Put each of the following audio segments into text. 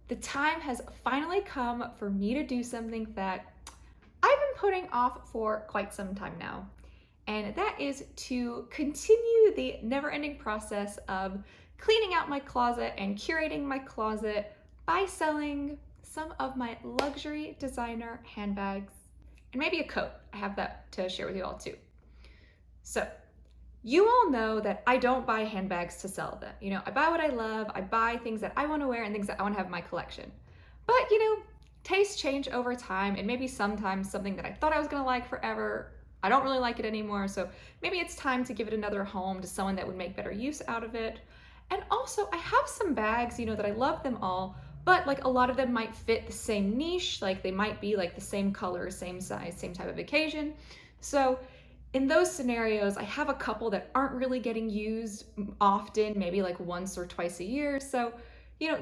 the time has finally come for me to do something that I've been putting off for quite some time now. And that is to continue the never-ending process of cleaning out my closet and curating my closet by selling some of my luxury designer handbags and maybe a coat. I have that to share with you all too. So, you all know that I don't buy handbags to sell them. I buy what I love, I buy things that I want to wear and things that I want to have in my collection. But, tastes change over time, and maybe sometimes something that I thought I was going to like forever, I don't really like it anymore. So maybe it's time to give it another home to someone that would make better use out of it. And also, I have some bags, that I love them all, but like a lot of them might fit the same niche, like they might be like the same color, same size, same type of occasion. So in those scenarios, I have a couple that aren't really getting used often, maybe like once or twice a year. So,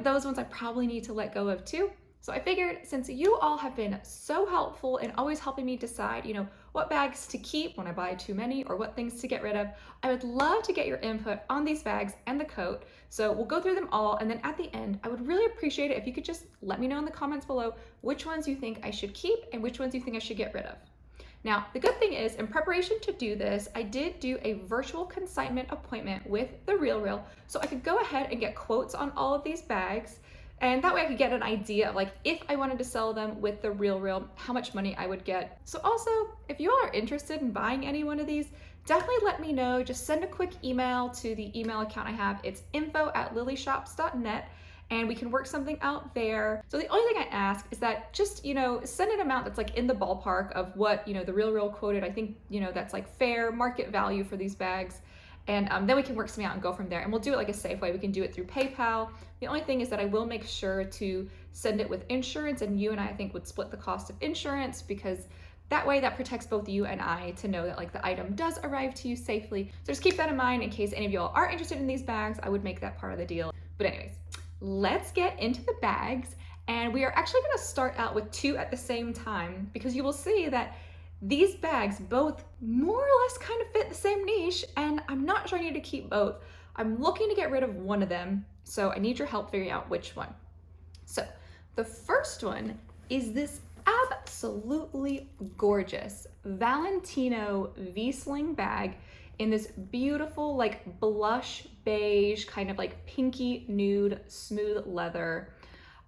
those ones I probably need to let go of too. So I figured, since you all have been so helpful in always helping me decide, what bags to keep when I buy too many or what things to get rid of, I would love to get your input on these bags and the coat. So we'll go through them all, and then at the end, I would really appreciate it if you could just let me know in the comments below which ones you think I should keep and which ones you think I should get rid of. Now, the good thing is, in preparation to do this, I did do a virtual consignment appointment with the RealReal, so I could go ahead and get quotes on all of these bags, and that way I could get an idea of like if I wanted to sell them with the RealReal, how much money I would get. So also, if you all are interested in buying any one of these, definitely let me know. Just send a quick email to the email account I have. It's info@lilyshops.net. And we can work something out there. So the only thing I ask is that just, send an amount that's like in the ballpark of what, the RealReal quoted. I think, that's like fair market value for these bags. And then we can work something out and go from there. And we'll do it like a safe way. We can do it through PayPal. The only thing is that I will make sure to send it with insurance, and you and I think would split the cost of insurance, because that way that protects both you and I to know that like the item does arrive to you safely. So just keep that in mind in case any of y'all are interested in these bags. I would make that part of the deal. But anyways, let's get into the bags, and we are actually going to start out with two at the same time, because you will see that these bags both more or less kind of fit the same niche, and I'm not sure I need to keep both. I'm looking to get rid of one of them, so I need your help figuring out which one. So the first one is this absolutely gorgeous Valentino V-sling bag in this beautiful like blush beige, kind of like pinky nude smooth leather.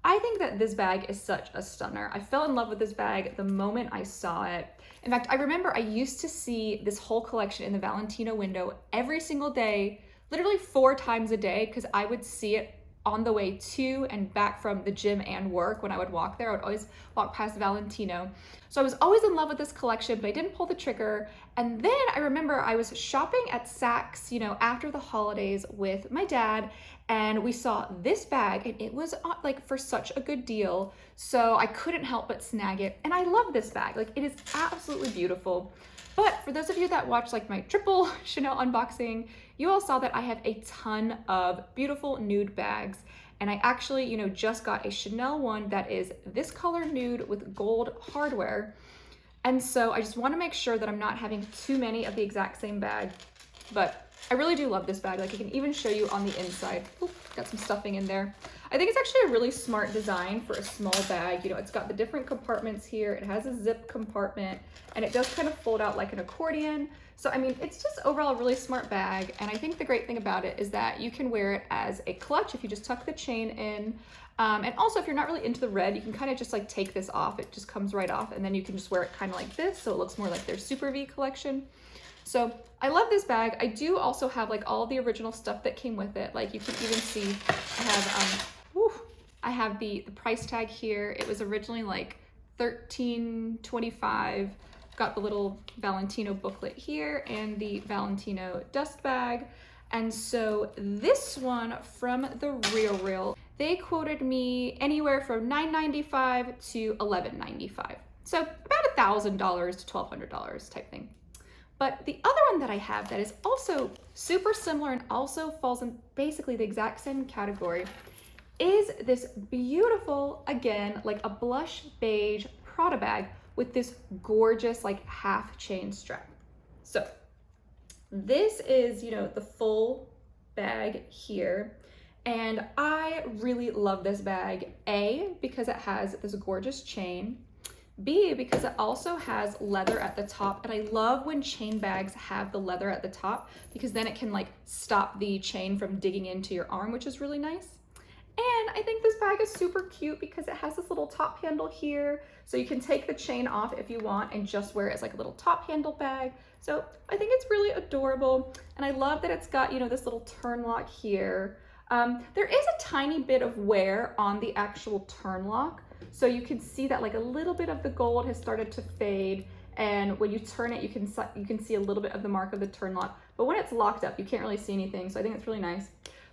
I think that this bag is such a stunner. I fell in love with this bag the moment I saw it. In fact, I remember I used to see this whole collection in the Valentino window every single day, literally 4 times a day, because I would see it on the way to and back from the gym and work. When I would walk there, I would always walk past Valentino. So I was always in love with this collection, but I didn't pull the trigger. And then I remember I was shopping at Saks, after the holidays with my dad, and we saw this bag, and it was like for such a good deal. So I couldn't help but snag it. And I love this bag. Like, it is absolutely beautiful. But for those of you that watched like my triple Chanel unboxing, you all saw that I have a ton of beautiful nude bags. And I actually, just got a Chanel one that is this color nude with gold hardware. And so I just want to make sure that I'm not having too many of the exact same bag. But I really do love this bag. Like, I can even show you on the inside. Oop, got some stuffing in there. I think it's actually a really smart design for a small bag. It's got the different compartments here. It has a zip compartment, and it does kind of fold out like an accordion. So, I mean, it's just overall a really smart bag. And I think the great thing about it is that you can wear it as a clutch if you just tuck the chain in. And also, if you're not really into the red, you can kind of just like take this off. It just comes right off, and then you can just wear it kind of like this, so it looks more like their Super V collection. So I love this bag. I do also have like all the original stuff that came with it. Like, you can even see I have the price tag here. It was originally like $13.25. Got the little Valentino booklet here and the Valentino dust bag. And so this one from the RealReal, they quoted me anywhere from $9.95 to $11.95. So about $1,000 to $1,200 type thing. But the other one that I have that is also super similar and also falls in basically the exact same category is this beautiful, again, like a blush beige Prada bag with this gorgeous like half chain strap. So this is, the full bag here. And I really love this bag, A, because it has this gorgeous chain, B, because it also has leather at the top, and I love when chain bags have the leather at the top because then it can like stop the chain from digging into your arm, which is really nice. And I think this bag is super cute because it has this little top handle here, so you can take the chain off if you want and just wear it as like a little top handle bag. So I think it's really adorable, and I love that it's got, you know, this little turn lock here. There is a tiny bit of wear on the actual turn lock, so you can see that like a little bit of the gold has started to fade, and when you turn it, you can see a little bit of the mark of the turn lock, but when it's locked up, you can't really see anything, so I think it's really nice.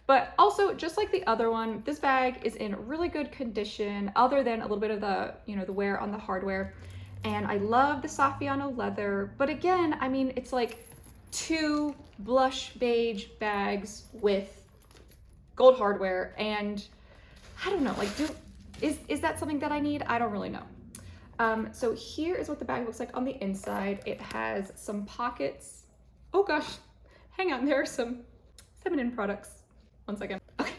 But also, just like the other one, this bag is in really good condition, other than a little bit of the, you know, the wear on the hardware. And I love the Saffiano leather, but again, I mean, it's like 2 blush beige bags with gold hardware, and I don't know, like, is that something that I need? I don't really know. So here is what the bag looks like on the inside. It has some pockets. Oh gosh, hang on, there are some feminine products. One second. Okay.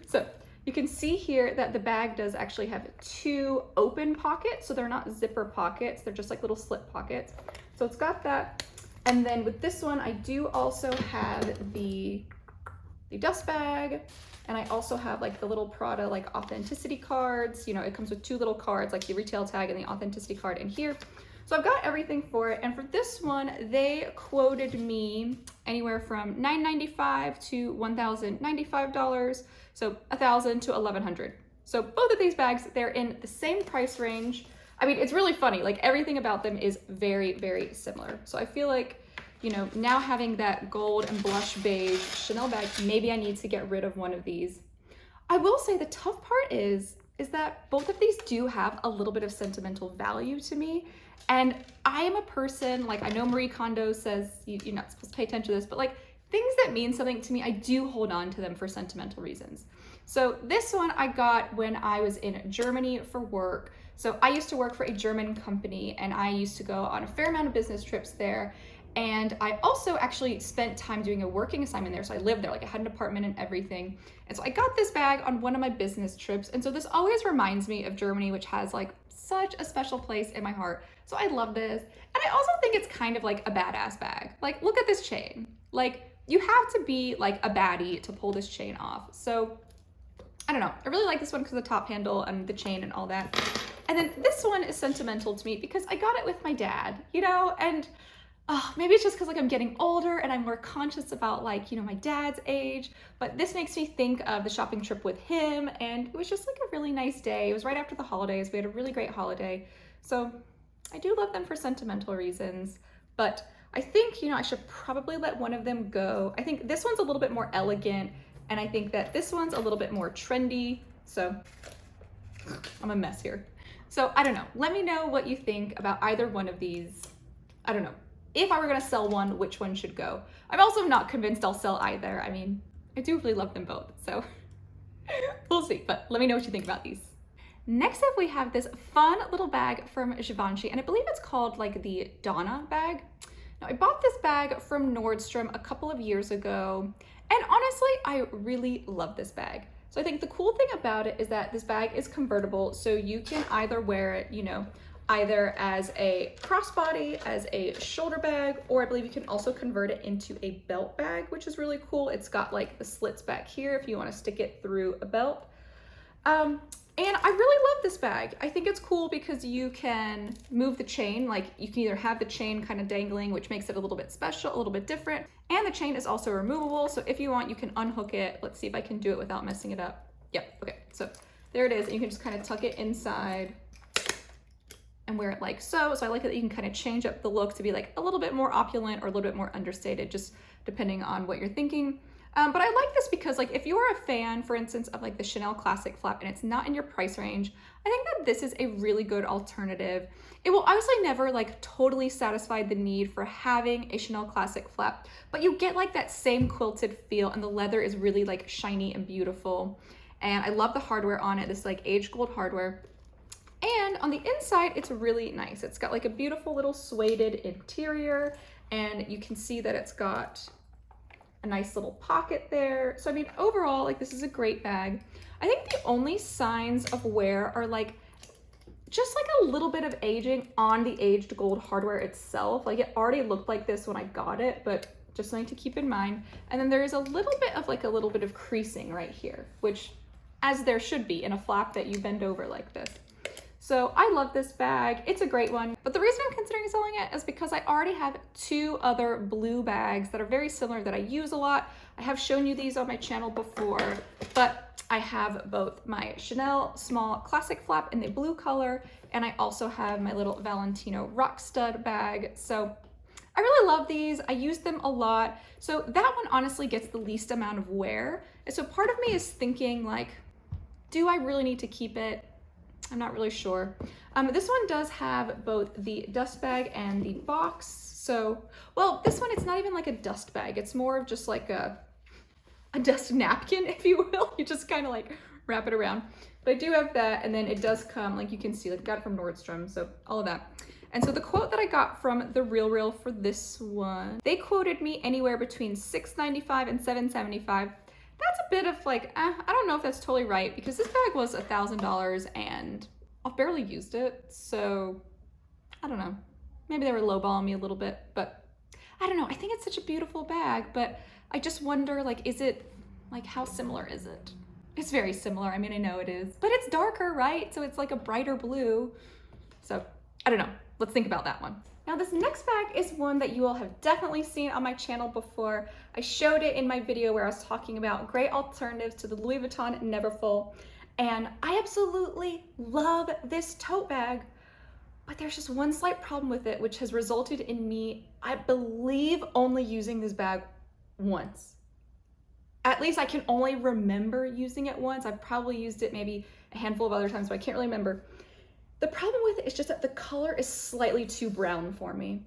So you can see here that the bag does actually have 2 open pockets. So they're not zipper pockets. They're just like little slip pockets. So it's got that. And then with this one, I do also have the dust bag. And I also have like the little Prada like authenticity cards. You know, it comes with 2 little cards, like the retail tag and the authenticity card in here. So I've got everything for it. And for this one, they quoted me anywhere from $995 to $1,095. So $1,000 to $1,100. So both of these bags, they're in the same price range. I mean, it's really funny. Like everything about them is very, very similar. So I feel like, you know, now having that gold and blush beige Chanel bag, maybe I need to get rid of one of these. I will say the tough part is that both of these do have a little bit of sentimental value to me. And I am a person, like I know Marie Kondo says you're not supposed to pay attention to this, but like things that mean something to me, I do hold on to them for sentimental reasons. So this one I got when I was in Germany for work. So I used to work for a German company, and I used to go on a fair amount of business trips there. And I also actually spent time doing a working assignment there. So I lived there, like I had an apartment and everything. And so I got this bag on one of my business trips. And so this always reminds me of Germany, which has like such a special place in my heart. So I love this. And I also think it's kind of like a badass bag. Like, look at this chain. Like, you have to be like a baddie to pull this chain off. So I don't know. I really like this one because of the top handle and the chain and all that. And then this one is sentimental to me because I got it with my dad, you know, and maybe it's just because like I'm getting older and I'm more conscious about like, you know, my dad's age, but this makes me think of the shopping trip with him, and it was just like a really nice day. It was right after the holidays. We had a really great holiday. So I do love them for sentimental reasons, but I think, you know, I should probably let one of them go. I think this one's a little bit more elegant, and I think that this one's a little bit more trendy. So I'm a mess here. So I don't know. Let me know what you think about either one of these. I don't know. If I were gonna sell one, which one should go? I'm also not convinced I'll sell either. I mean, I do really love them both, so we'll see, but let me know what you think about these. Next up, we have this fun little bag from Givenchy, and I believe it's called like the Donna bag. Now, I bought this bag from Nordstrom a couple of years ago, and honestly, I really love this bag. So I think the cool thing about it is that this bag is convertible, so you can either wear it, you know, either as a crossbody, as a shoulder bag, or I believe you can also convert it into a belt bag, which is really cool. It's got like the slits back here if you want to stick it through a belt. And I really love this bag. I think it's cool because you can move the chain. Like you can either have the chain kind of dangling, which makes it a little bit special, a little bit different. And the chain is also removable. So if you want, you can unhook it. Let's see if I can do it without messing it up. Yep, okay, so there it is. And you can just kind of tuck it inside and wear it like so. So I like that you can kind of change up the look to be like a little bit more opulent or a little bit more understated, just depending on what you're thinking. But I like this because like if you are a fan, for instance, of like the Chanel Classic Flap and it's not in your price range, I think that this is a really good alternative. It will obviously never like totally satisfy the need for having a Chanel Classic Flap, but you get like that same quilted feel, and the leather is really like shiny and beautiful. And I love the hardware on it, this like aged gold hardware. And on the inside, it's really nice. It's got like a beautiful little suede interior, and you can see that it's got a nice little pocket there. So I mean, overall, like this is a great bag. I think the only signs of wear are like just like a little bit of aging on the aged gold hardware itself. Like it already looked like this when I got it, but just something to keep in mind. And then there is a little bit of creasing right here, which as there should be in a flap that you bend over like this. So I love this bag. It's a great one. But the reason I'm considering selling it is because I already have two other blue bags that are very similar that I use a lot. I have shown you these on my channel before, but I have both my Chanel small classic flap in the blue color, and I also have my little Valentino rock stud bag. So I really love these. I use them a lot. So that one honestly gets the least amount of wear. And so part of me is thinking like, do I really need to keep it? I'm not really sure. This one does have both the dust bag and the box. So, well, this one, it's not even like a dust bag. It's more of just like a dust napkin, if you will. You just kind of like wrap it around. But I do have that, and then it does come, like you can see, like I got it from Nordstrom, so all of that. And so the quote that I got from the RealReal for this one, they quoted me anywhere between $6.95 and $7.75. That's a bit of like, I don't know if that's totally right, because this bag was $1,000 and I've barely used it. So I don't know, maybe they were lowballing me a little bit, but I don't know. I think it's such a beautiful bag, but I just wonder, like, is it, like, how similar is it? It's very similar. I mean, I know it is, but it's darker, right? So it's like a brighter blue. So I don't know. Let's think about that one. Now this next bag is one that you all have definitely seen on my channel before. I showed it in my video where I was talking about great alternatives to the Louis Vuitton Neverfull. And I absolutely love this tote bag, but there's just one slight problem with it, which has resulted in me, I believe, only using this bag once. At least I can only remember using it once. I've probably used it maybe a handful of other times, but I can't really remember. The problem with it is just that the color is slightly too brown for me.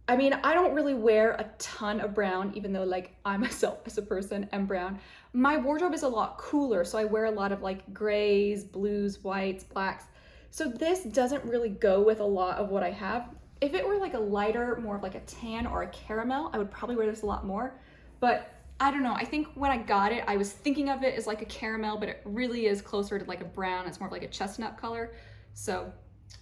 I mean, I don't really wear a ton of brown, even though like I myself as a person am brown. My wardrobe is a lot cooler, so I wear a lot of like grays, blues, whites, blacks. So this doesn't really go with a lot of what I have. If it were like a lighter, more of like a tan or a caramel, I would probably wear this a lot more. But I don't know, I think when I got it, I was thinking of it as like a caramel, but it really is closer to like a brown. It's more of like a chestnut color. So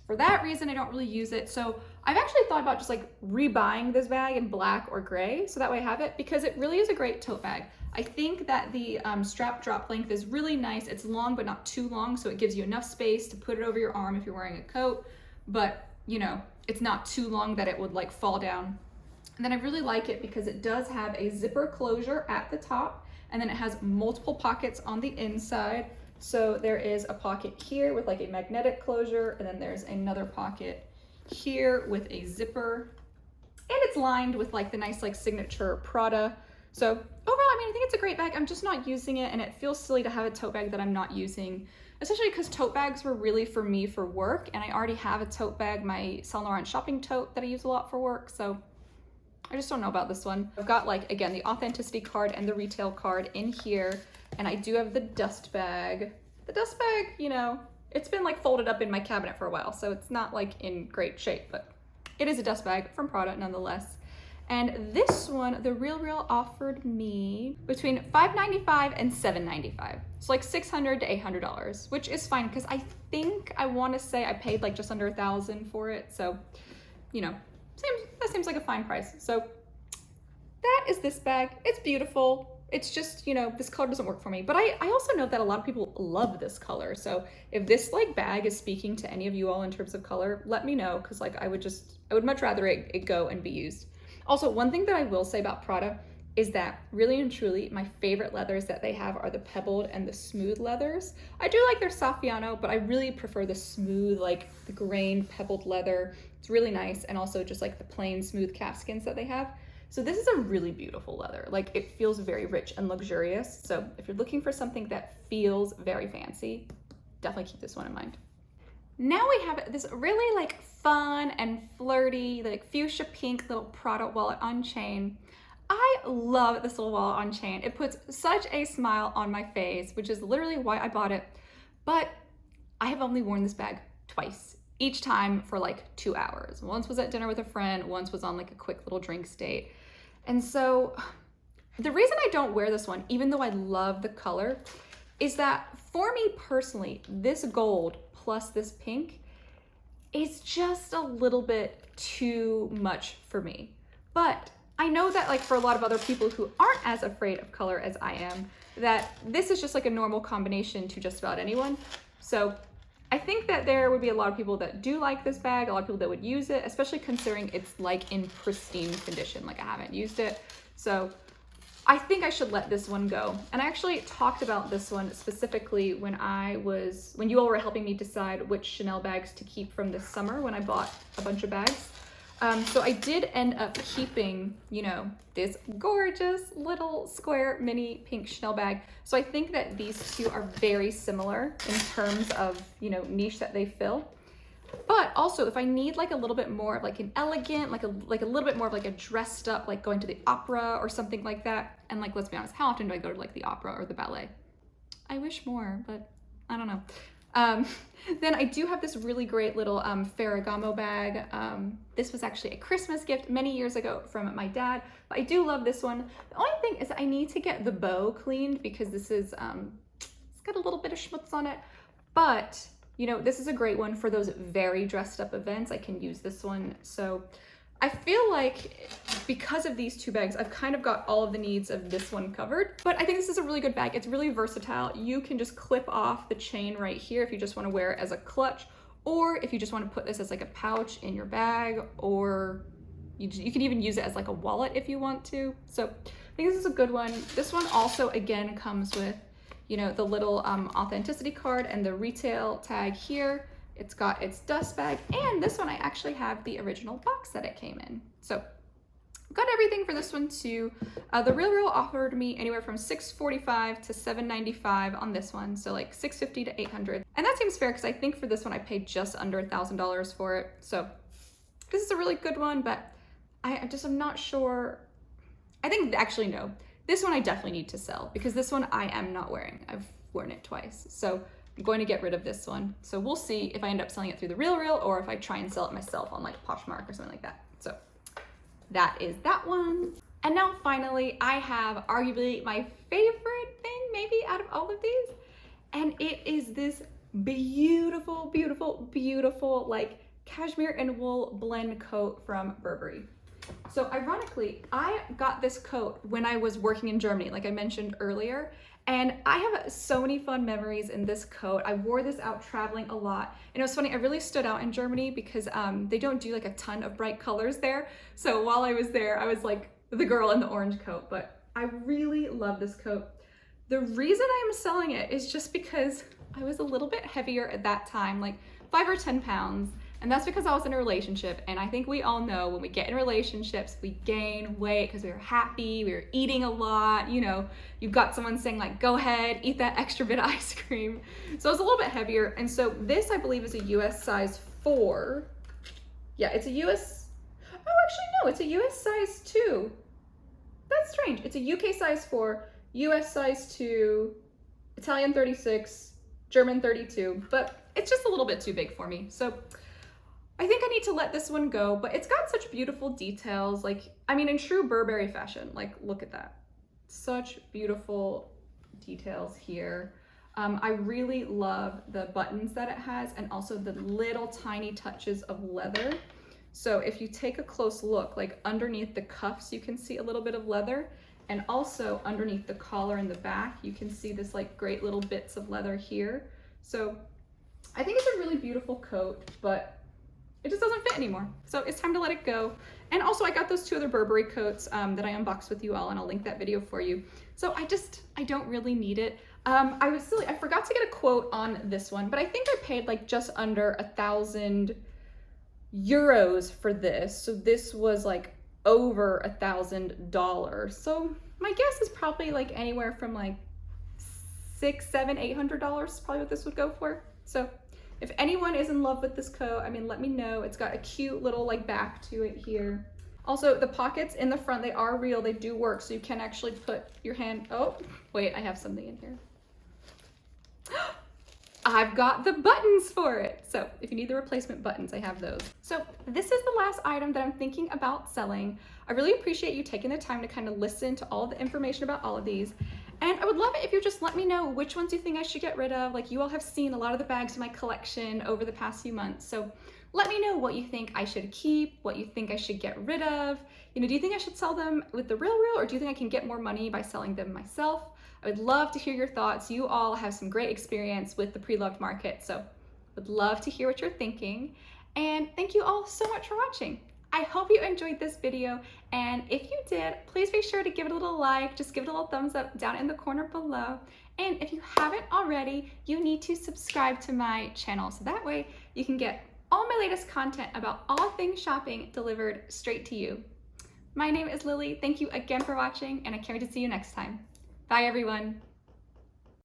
for that reason, I don't really use it. So I've actually thought about just like rebuying this bag in black or gray, so that way I have it, because it really is a great tote bag. I think that the strap drop length is really nice. It's long, but not too long, so it gives you enough space to put it over your arm if you're wearing a coat, but you know, it's not too long that it would like fall down. And then I really like it because it does have a zipper closure at the top, and then it has multiple pockets on the inside. So there is a pocket here with like a magnetic closure, and then there's another pocket here with a zipper, and it's lined with like the nice like signature Prada. So overall, I mean, I think it's a great bag. I'm just not using it, and it feels silly to have a tote bag that I'm not using, especially because tote bags were really for me for work, and I already have a tote bag, my Saint Laurent shopping tote that I use a lot for work. So I just don't know about this one. I've got like, again, the authenticity card and the retail card in here. And I do have the dust bag. The dust bag, you know, it's been like folded up in my cabinet for a while, so it's not like in great shape, but it is a dust bag from Prada nonetheless. And this one, the RealReal offered me between $5.95 and $7.95. So like $600 to $800, which is fine because I think I want to say I paid like just under $1,000 for it. So, you know, that seems like a fine price. So that is this bag. It's beautiful. It's just, you know, this color doesn't work for me, but I also know that a lot of people love this color. So if this like bag is speaking to any of you all in terms of color, let me know, because like I would much rather it go and be used. Also, one thing that I will say about Prada is that really and truly my favorite leathers that they have are the pebbled and the smooth leathers. I do like their Saffiano, but I really prefer the smooth, like the grain pebbled leather. It's really nice, and also just like the plain smooth calfskins that they have. So this is a really beautiful leather. Like it feels very rich and luxurious. So if you're looking for something that feels very fancy, definitely keep this one in mind. Now we have this really like fun and flirty, like fuchsia pink little Prada wallet on chain. I love this little wallet on chain. It puts such a smile on my face, which is literally why I bought it. But I have only worn this bag twice, each time for like 2 hours. Once was at dinner with a friend, once was on like a quick little drinks date. And so The reason I don't wear this one, even though I love the color, is that for me personally, this gold plus this pink is just a little bit too much for me. But I know that like for a lot of other people who aren't as afraid of color as I am, that this is just like a normal combination to just about anyone. So I think that there would be a lot of people that do like this bag, a lot of people that would use it, especially considering it's like in pristine condition, like I haven't used it. So I think I should let this one go. And I actually talked about this one specifically when you all were helping me decide which Chanel bags to keep from this summer when I bought a bunch of bags. So I did end up keeping, you know, this gorgeous little square mini pink Chanel bag. So I think that these two are very similar in terms of, you know, niche that they fill. But also if I need like a little bit more of like an elegant, like a little bit more of like a dressed up, like going to the opera or something like that. And like, let's be honest, how often do I go to like the opera or the ballet? I wish more, but I don't know. Then I do have this really great little Ferragamo bag. This was actually a Christmas gift many years ago from my dad, but I do love this one. The only thing is I need to get the bow cleaned because this is, it's got a little bit of schmutz on it, but you know, this is a great one for those very dressed up events. I can use this one. So I feel like because of these two bags, I've kind of got all of the needs of this one covered, but I think this is a really good bag. It's really versatile. You can just clip off the chain right here if you just want to wear it as a clutch, or if you just want to put this as like a pouch in your bag, or you can even use it as like a wallet if you want to. So I think this is a good one. This one also again comes with, you know, the little authenticity card and the retail tag here. It's got its dust bag, and this one I actually have the original box that it came in. So got everything for this one too. The RealReal offered me anywhere from $645 to $795 on this one, so like $650 to $800, and that seems fair because I think for this one I paid just under $1,000 for it. So this is a really good one, but I'm not sure. I think actually no, this one I definitely need to sell because this one I am not wearing. I've worn it twice, so I'm going to get rid of this one. So we'll see if I end up selling it through the RealReal or if I try and sell it myself on like Poshmark or something like that. So that is that one. And now finally, I have arguably my favorite thing maybe out of all of these. And it is this beautiful, beautiful, beautiful like cashmere and wool blend coat from Burberry. So ironically, I got this coat when I was working in Germany, like I mentioned earlier, and I have so many fun memories in this coat. I wore this out traveling a lot, and it was funny, I really stood out in Germany because they don't do like a ton of bright colors there. So while I was there, I was like the girl in the orange coat, but I really love this coat. The reason I'm selling it is just because I was a little bit heavier at that time, like 5 or 10 pounds. And that's because I was in a relationship, and I think we all know when we get in relationships, we gain weight because we were happy, we were eating a lot, you know, you've got someone saying like, go ahead, eat that extra bit of ice cream. So I was a little bit heavier, and so this I believe is a US size 4. Yeah, it's a US, oh actually no, it's a US size 2. That's strange. It's a UK size 4, US size 2, Italian 36, German 32, but it's just a little bit too big for me. So I think I need to let this one go, but it's got such beautiful details. Like, I mean, in true Burberry fashion, like, look at that. Such beautiful details here. I really love the buttons that it has and also the little tiny touches of leather. So if you take a close look, like underneath the cuffs, you can see a little bit of leather, and also underneath the collar in the back, you can see this like great little bits of leather here. So I think it's a really beautiful coat, but it just doesn't fit anymore. So it's time to let it go. And also I got those 2 other Burberry coats that I unboxed with you all, and I'll link that video for you. So I don't really need it. I was silly, I forgot to get a quote on this one, but I think I paid like just under 1,000 euros for this. So this was like over $1,000. So my guess is probably like anywhere from like $600, $700, $800 is probably what this would go for. So if anyone is in love with this coat, I mean, let me know. It's got a cute little like back to it here. Also, the pockets in the front, they are real, they do work, so you can actually put your hand, oh, wait, I have something in here. I've got the buttons for it. So if you need the replacement buttons, I have those. So this is the last item that I'm thinking about selling. I really appreciate you taking the time to kind of listen to all the information about all of these. And I would love it if you just let me know which ones you think I should get rid of. Like, you all have seen a lot of the bags in my collection over the past few months. So let me know what you think I should keep, what you think I should get rid of. Do you think I should sell them with the RealReal, or do you think I can get more money by selling them myself? I would love to hear your thoughts. You all have some great experience with the pre-loved market, so would love to hear what you're thinking. And thank you all so much for watching. I hope you enjoyed this video, and if you did, please be sure to give it a little like, just give it a little thumbs up down in the corner below. And if you haven't already, you need to subscribe to my channel, so that way you can get all my latest content about all things shopping delivered straight to you. My name is Lily. Thank you again for watching, and I can't wait to see you next time. Bye, everyone.